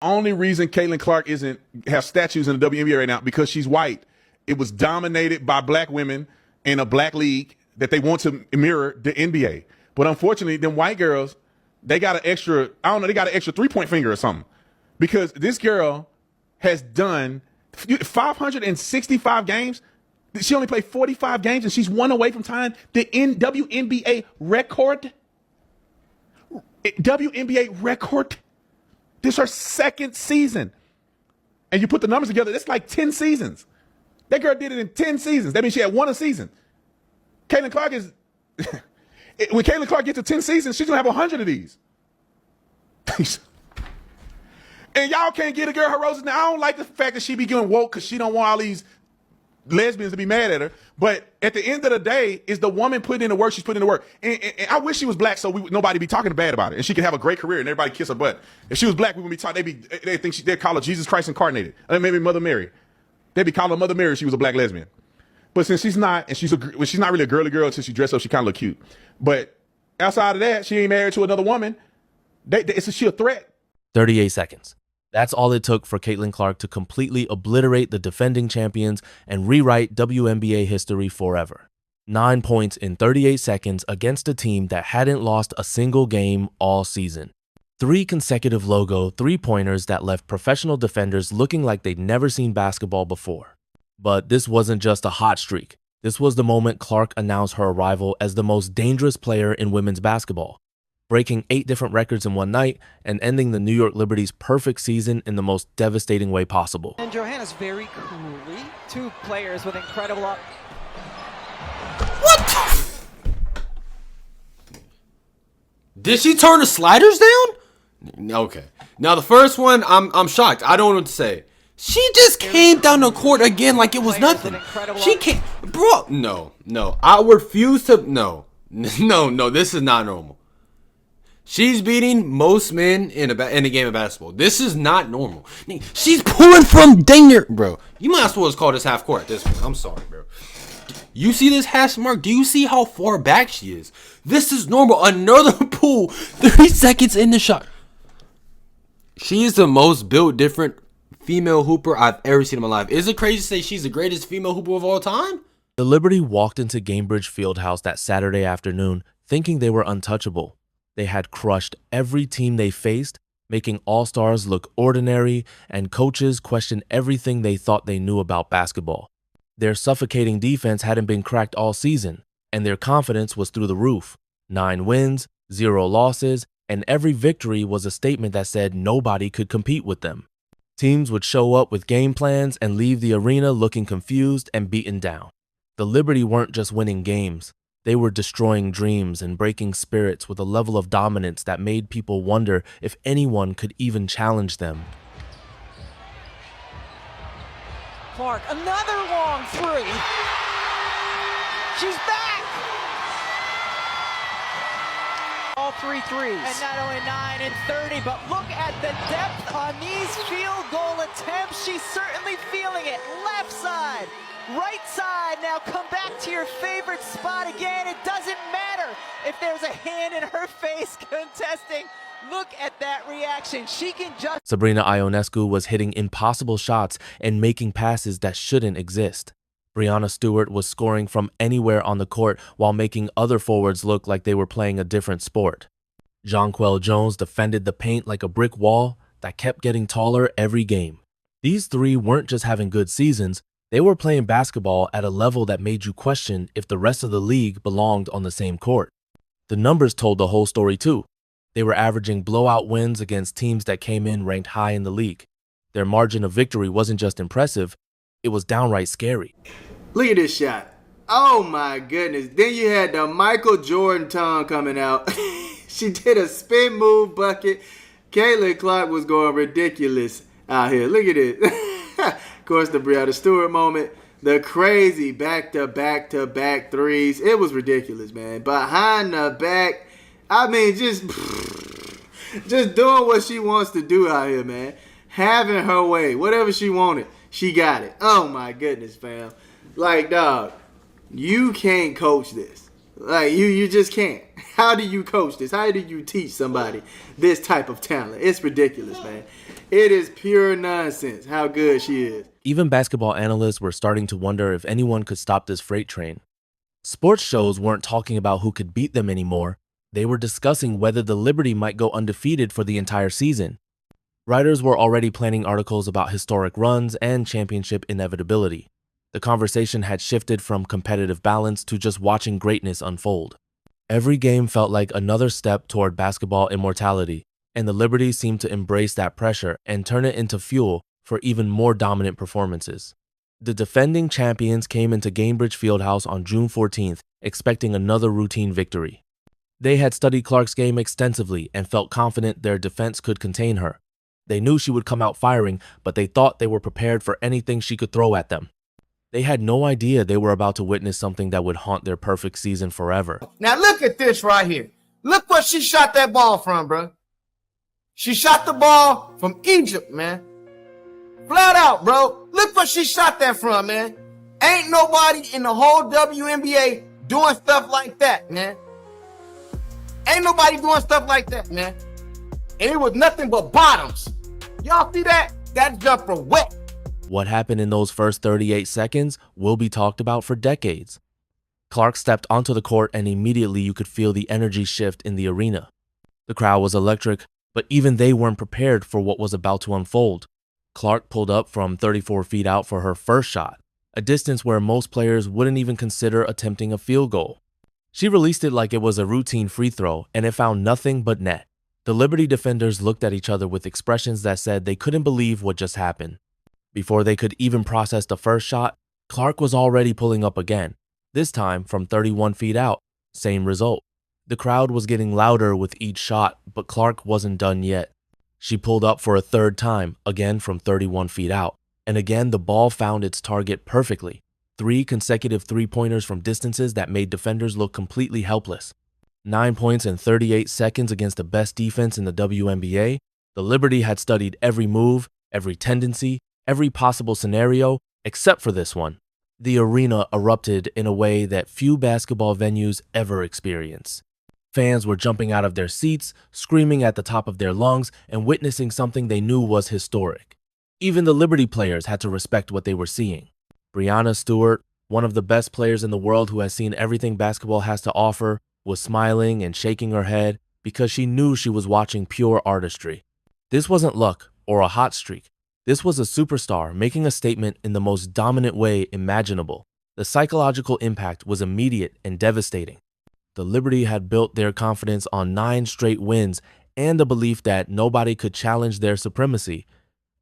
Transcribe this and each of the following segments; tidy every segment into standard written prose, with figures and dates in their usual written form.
Only reason Caitlin Clark isn't have statues in the WNBA right now because she's white. It was dominated by black women in a black league that they want to mirror the NBA. But unfortunately, them white girls, they got an extra, I don't know, they got an extra 3-point finger or something. Because this girl has done 565 games. She only played 45 games and she's one away from tying the WNBA record. WNBA record. This is her second season. And you put the numbers together, that's like 10 seasons. That girl did it in 10 seasons. That means she had one a season. Caitlin Clark is, when Caitlin Clark gets to 10 seasons, she's going to have 100 of these. And y'all can't get a girl her roses. Now, I don't like the fact that she be getting woke because she don't want all these lesbians to be mad at her. But at the end of the day, is the woman putting in the work, she's putting in the work. And I wish she was black so nobody be talking bad about it. And she could have a great career and everybody kiss her butt. If she was black, we wouldn't be talking. They'd call her Jesus Christ incarnated. Or maybe Mother Mary. They'd be calling her Mother Mary if she was a black lesbian. But since she's not, and she's not really a girly girl until she dressed up, she kind of look cute. But outside of that, she ain't married to another woman. She a threat. 38 seconds. That's all it took for Caitlin Clark to completely obliterate the defending champions and rewrite WNBA history forever. 9 points in 38 seconds against a team that hadn't lost a single game all season. 3 consecutive logo three-pointers that left professional defenders looking like they'd never seen basketball before. But this wasn't just a hot streak. This was the moment Clark announced her arrival as the most dangerous player in women's basketball, breaking 8 different records in one night and ending the New York Liberty's perfect season in the most devastating way possible. And Johannes very coolly, 2 players with incredible... What the Did she turn the sliders down? Okay. Now the first one, I'm shocked. I don't know what to say. She just came down the court again like it was nothing. She can't... Bro, no. I refuse to... No, this is not normal. She's beating most men in a game of basketball. This is not normal. She's pulling from dang near, bro. You might as well just call this half court at this point. I'm sorry, bro. You see this hash mark? Do you see how far back she is? This is normal. Another pull. 30 seconds in the shot. She is the most built different female hooper I've ever seen in my life. Is it crazy to say she's the greatest female hooper of all time? The Liberty walked into Gainbridge Fieldhouse that Saturday afternoon thinking they were untouchable. They had crushed every team they faced, making all-stars look ordinary, and coaches question everything they thought they knew about basketball. Their suffocating defense hadn't been cracked all season, and their confidence was through the roof. 9 wins, 0 losses, and every victory was a statement that said nobody could compete with them. Teams would show up with game plans and leave the arena looking confused and beaten down. The Liberty weren't just winning games. They were destroying dreams and breaking spirits with a level of dominance that made people wonder if anyone could even challenge them. Clark, another long 3. She's back! All 3 threes. And not only 9 and 30, but look at the depth on these field goal attempts. She's certainly feeling it. Left side. Right side, now come back to your favorite spot again. It doesn't matter if there's a hand in her face contesting. Look at that reaction. She can just... Sabrina Ionescu was hitting impossible shots and making passes that shouldn't exist. Breanna Stewart was scoring from anywhere on the court while making other forwards look like they were playing a different sport. Jonquel Jones defended the paint like a brick wall that kept getting taller every game. These 3 weren't just having good seasons. They were playing basketball at a level that made you question if the rest of the league belonged on the same court. The numbers told the whole story too. They were averaging blowout wins against teams that came in ranked high in the league. Their margin of victory wasn't just impressive, it was downright scary. Look at this shot. Oh my goodness. Then you had the Michael Jordan tongue coming out. She did a spin move bucket. Caitlin Clark was going ridiculous out here. Look at it. Of course, the Breanna Stewart moment, the crazy back-to-back-to-back threes. It was ridiculous, man. Behind the back, I mean, just doing what she wants to do out here, man. Having her way. Whatever she wanted, she got it. Oh, my goodness, fam. Like, dog, you can't coach this. Like you just can't. How do you coach this? How do you teach somebody this type of talent? It's ridiculous, man. It is pure nonsense how good she is. Even basketball analysts were starting to wonder if anyone could stop this freight train. Sports shows weren't talking about who could beat them anymore. They were discussing whether the Liberty might go undefeated for the entire season. Writers were already planning articles about historic runs and championship inevitability. The conversation had shifted from competitive balance to just watching greatness unfold. Every game felt like another step toward basketball immortality, and the Liberty seemed to embrace that pressure and turn it into fuel for even more dominant performances. The defending champions came into Gainbridge Fieldhouse on June 14th, expecting another routine victory. They had studied Clark's game extensively and felt confident their defense could contain her. They knew she would come out firing, but they thought they were prepared for anything she could throw at them. They had no idea they were about to witness something that would haunt their perfect season forever. Now look at this right here. Look what she shot that ball from, bro. She shot the ball from Egypt, man. Flat out, bro. Look what she shot that from, man. Ain't nobody in the whole WNBA doing stuff like that, man. Ain't nobody doing stuff like that, man. And it was nothing but bottoms. Y'all see that? That jumper wet. What happened in those first 38 seconds will be talked about for decades. Clark stepped onto the court and immediately you could feel the energy shift in the arena. The crowd was electric, but even they weren't prepared for what was about to unfold. Clark pulled up from 34 feet out for her first shot, a distance where most players wouldn't even consider attempting a field goal. She released it like it was a routine free throw, and it found nothing but net. The Liberty defenders looked at each other with expressions that said they couldn't believe what just happened. Before they could even process the first shot, Clark was already pulling up again, this time from 31 feet out. Same result. The crowd was getting louder with each shot, but Clark wasn't done yet. She pulled up for a third time, again from 31 feet out, and again the ball found its target perfectly. 3 consecutive three-pointers from distances that made defenders look completely helpless. 9 points in 38 seconds against the best defense in the WNBA. The Liberty had studied every move, every tendency, every possible scenario, except for this one. The arena erupted in a way that few basketball venues ever experience. Fans were jumping out of their seats, screaming at the top of their lungs, and witnessing something they knew was historic. Even the Liberty players had to respect what they were seeing. Breanna Stewart, one of the best players in the world who has seen everything basketball has to offer, was smiling and shaking her head because she knew she was watching pure artistry. This wasn't luck or a hot streak. This was a superstar making a statement in the most dominant way imaginable. The psychological impact was immediate and devastating. The Liberty had built their confidence on 9 straight wins and the belief that nobody could challenge their supremacy.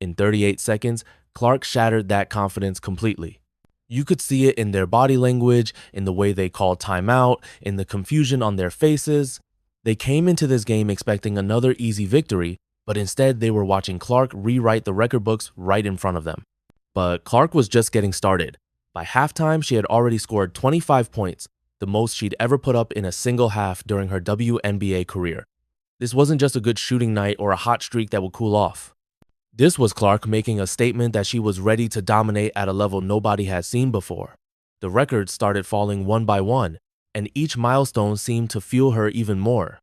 In 38 seconds, Clark shattered that confidence completely. You could see it in their body language, in the way they called timeout, in the confusion on their faces. They came into this game expecting another easy victory, but instead they were watching Clark rewrite the record books right in front of them. But Clark was just getting started. By halftime, she had already scored 25 points, the most she'd ever put up in a single half during her WNBA career. This wasn't just a good shooting night or a hot streak that would cool off. This was Clark making a statement that she was ready to dominate at a level nobody had seen before. The records started falling one by one, and each milestone seemed to fuel her even more.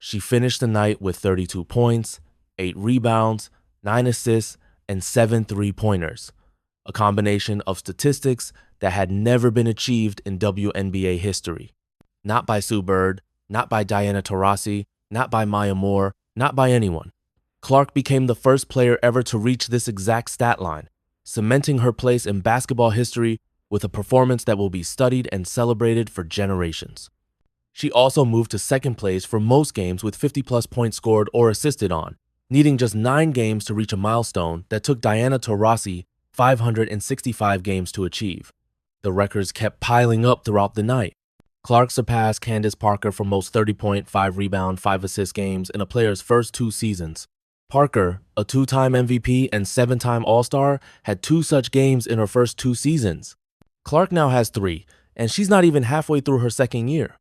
She finished the night with 32 points, 8 rebounds, 9 assists, and 7 three-pointers, a combination of statistics that had never been achieved in WNBA history. Not by Sue Bird, not by Diana Taurasi, not by Maya Moore, not by anyone. Clark became the first player ever to reach this exact stat line, cementing her place in basketball history with a performance that will be studied and celebrated for generations. She also moved to second place for most games with 50-plus points scored or assisted on, needing just 9 games to reach a milestone that took Diana Taurasi 565 games to achieve. The records kept piling up throughout the night. Clark surpassed Candace Parker for most 30-point, 5-rebound, 5-assist games in a player's first 2 seasons. Parker, a 2-time MVP and 7-time All-Star, had 2 such games in her first 2 seasons. Clark now has 3, and she's not even halfway through her second year.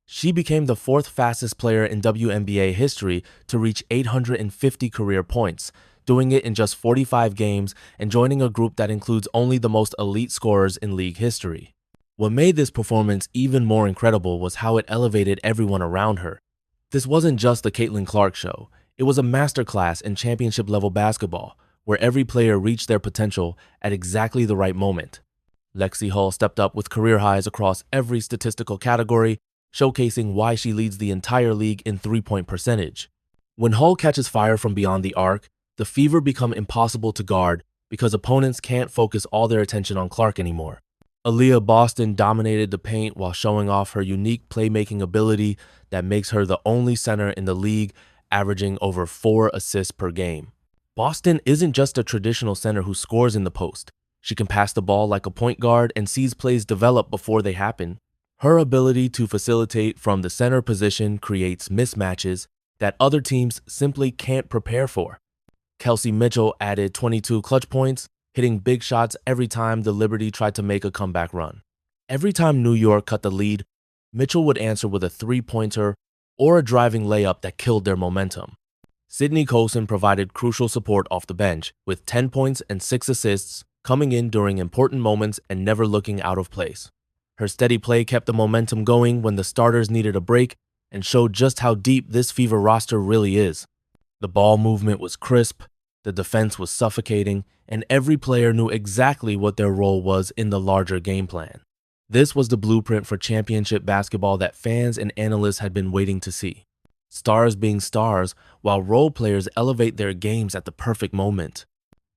She became the 4th fastest player in WNBA history to reach 850 career points, doing it in just 45 games and joining a group that includes only the most elite scorers in league history. What made this performance even more incredible was how it elevated everyone around her. This wasn't just the Caitlin Clark show. It was a masterclass in championship-level basketball, where every player reached their potential at exactly the right moment. Lexi Hull stepped up with career highs across every statistical category, showcasing why she leads the entire league in three-point percentage. When Hull catches fire from beyond the arc, the Fever become impossible to guard because opponents can't focus all their attention on Clark anymore. Aaliyah Boston dominated the paint while showing off her unique playmaking ability that makes her the only center in the league averaging over 4 assists per game. Boston isn't just a traditional center who scores in the post. She can pass the ball like a point guard and sees plays develop before they happen. Her ability to facilitate from the center position creates mismatches that other teams simply can't prepare for. Kelsey Mitchell added 22 clutch points, hitting big shots every time the Liberty tried to make a comeback run. Every time New York cut the lead, Mitchell would answer with a three-pointer or a driving layup that killed their momentum. Sydney Colson provided crucial support off the bench, with 10 points and 6 assists, coming in during important moments and never looking out of place. Her steady play kept the momentum going when the starters needed a break and showed just how deep this Fever roster really is. The ball movement was crisp, the defense was suffocating, and every player knew exactly what their role was in the larger game plan. This was the blueprint for championship basketball that fans and analysts had been waiting to see. Stars being stars, while role players elevate their games at the perfect moment.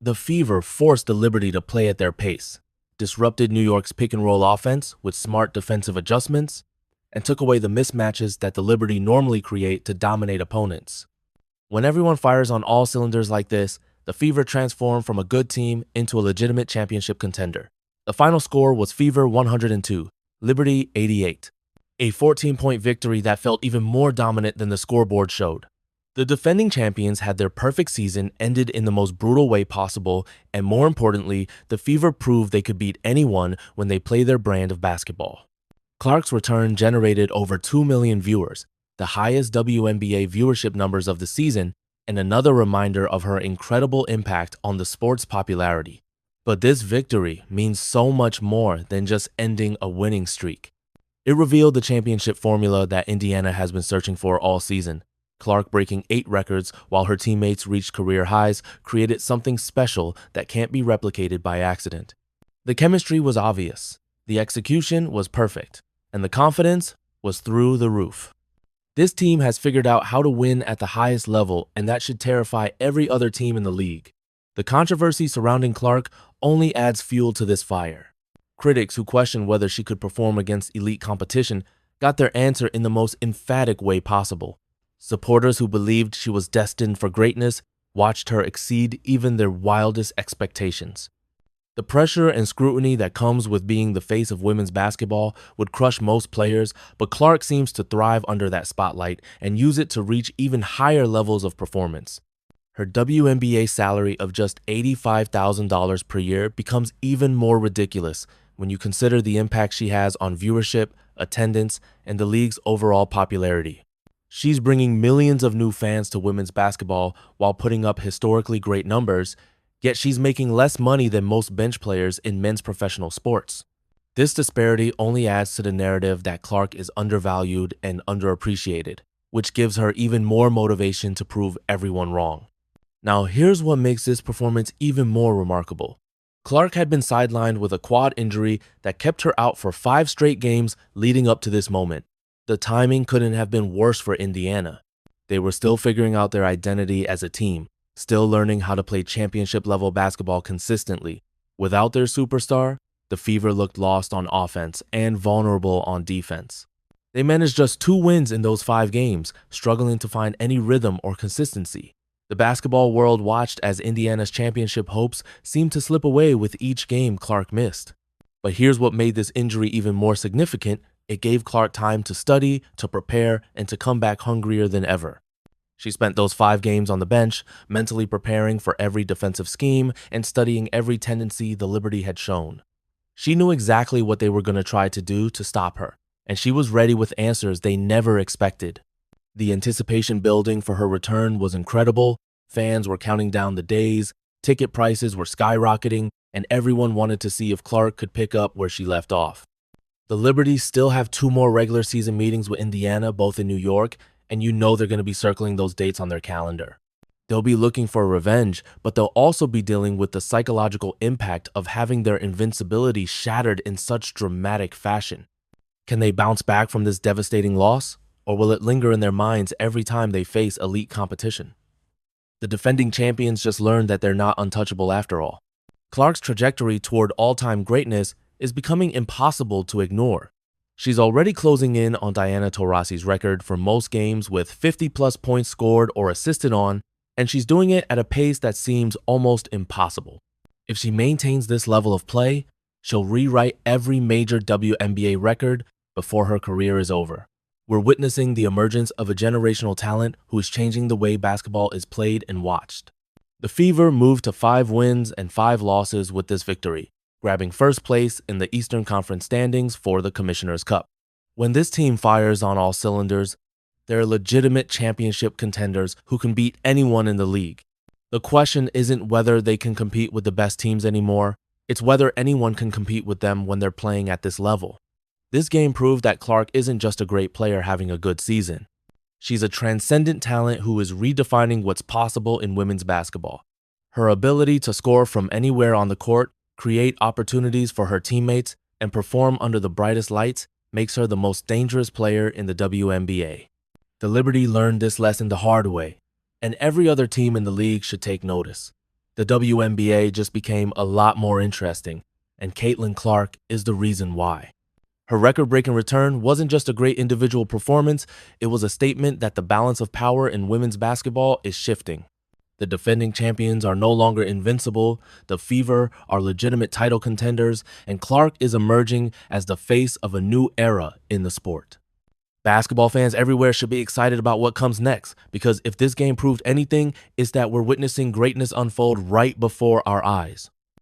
The Fever forced the Liberty to play at their pace, disrupted New York's pick-and-roll offense with smart defensive adjustments, and took away the mismatches that the Liberty normally create to dominate opponents. When everyone fires on all cylinders like this, the Fever transformed from a good team into a legitimate championship contender. The final score was Fever 102, Liberty 88, a 14-point victory that felt even more dominant than the scoreboard showed. The defending champions had their perfect season ended in the most brutal way possible, and more importantly, the Fever proved they could beat anyone when they play their brand of basketball. Clark's return generated over 2 million viewers, the highest WNBA viewership numbers of the season, and another reminder of her incredible impact on the sport's popularity. But this victory means so much more than just ending a winning streak. It revealed the championship formula that Indiana has been searching for all season. Clark breaking 8 records while her teammates reached career highs created something special that can't be replicated by accident. The chemistry was obvious, the execution was perfect, and the confidence was through the roof. This team has figured out how to win at the highest level, and that should terrify every other team in the league. The controversy surrounding Clark only adds fuel to this fire. Critics who questioned whether she could perform against elite competition got their answer in the most emphatic way possible. Supporters who believed she was destined for greatness watched her exceed even their wildest expectations. The pressure and scrutiny that comes with being the face of women's basketball would crush most players, but Clark seems to thrive under that spotlight and use it to reach even higher levels of performance. Her WNBA salary of just $85,000 per year becomes even more ridiculous when you consider the impact she has on viewership, attendance, and the league's overall popularity. She's bringing millions of new fans to women's basketball while putting up historically great numbers, yet she's making less money than most bench players in men's professional sports. This disparity only adds to the narrative that Clark is undervalued and underappreciated, which gives her even more motivation to prove everyone wrong. Now, here's what makes this performance even more remarkable. Clark had been sidelined with a quad injury that kept her out for 5 straight games leading up to this moment. The timing couldn't have been worse for Indiana. They were still figuring out their identity as a team, still learning how to play championship-level basketball consistently. Without their superstar, the Fever looked lost on offense and vulnerable on defense. They managed just 2 wins in those 5 games, struggling to find any rhythm or consistency. The basketball world watched as Indiana's championship hopes seemed to slip away with each game Clark missed. But here's what made this injury even more significant. It gave Clark time to study, to prepare, and to come back hungrier than ever. She spent those 5 games on the bench, mentally preparing for every defensive scheme and studying every tendency the Liberty had shown. She knew exactly what they were going to try to do to stop her, and she was ready with answers they never expected. The anticipation building for her return was incredible. Fans were counting down the days, ticket prices were skyrocketing, and everyone wanted to see if Clark could pick up where she left off. The Liberty still have 2 more regular season meetings with Indiana, both in New York, and you know they're going to be circling those dates on their calendar. They'll be looking for revenge, but they'll also be dealing with the psychological impact of having their invincibility shattered in such dramatic fashion. Can they bounce back from this devastating loss, or will it linger in their minds every time they face elite competition? The defending champions just learned that they're not untouchable after all. Clark's trajectory toward all-time greatness is becoming impossible to ignore. She's already closing in on Diana Taurasi's record for most games with 50-plus points scored or assisted on, and she's doing it at a pace that seems almost impossible. If she maintains this level of play, she'll rewrite every major WNBA record before her career is over. We're witnessing the emergence of a generational talent who is changing the way basketball is played and watched. The Fever moved to 5 wins and 5 losses with this victory, grabbing first place in the Eastern Conference standings for the Commissioner's Cup. When this team fires on all cylinders, they're legitimate championship contenders who can beat anyone in the league. The question isn't whether they can compete with the best teams anymore, it's whether anyone can compete with them when they're playing at this level. This game proved that Clark isn't just a great player having a good season. She's a transcendent talent who is redefining what's possible in women's basketball. Her ability to score from anywhere on the court, create opportunities for her teammates, and perform under the brightest lights makes her the most dangerous player in the WNBA. The Liberty learned this lesson the hard way, and every other team in the league should take notice. The WNBA just became a lot more interesting, and Caitlin Clark is the reason why. Her record-breaking return wasn't just a great individual performance, it was a statement that the balance of power in women's basketball is shifting. The defending champions are no longer invincible, the Fever are legitimate title contenders, and Clark is emerging as the face of a new era in the sport. Basketball fans everywhere should be excited about what comes next, because if this game proved anything, it's that we're witnessing greatness unfold right before our eyes.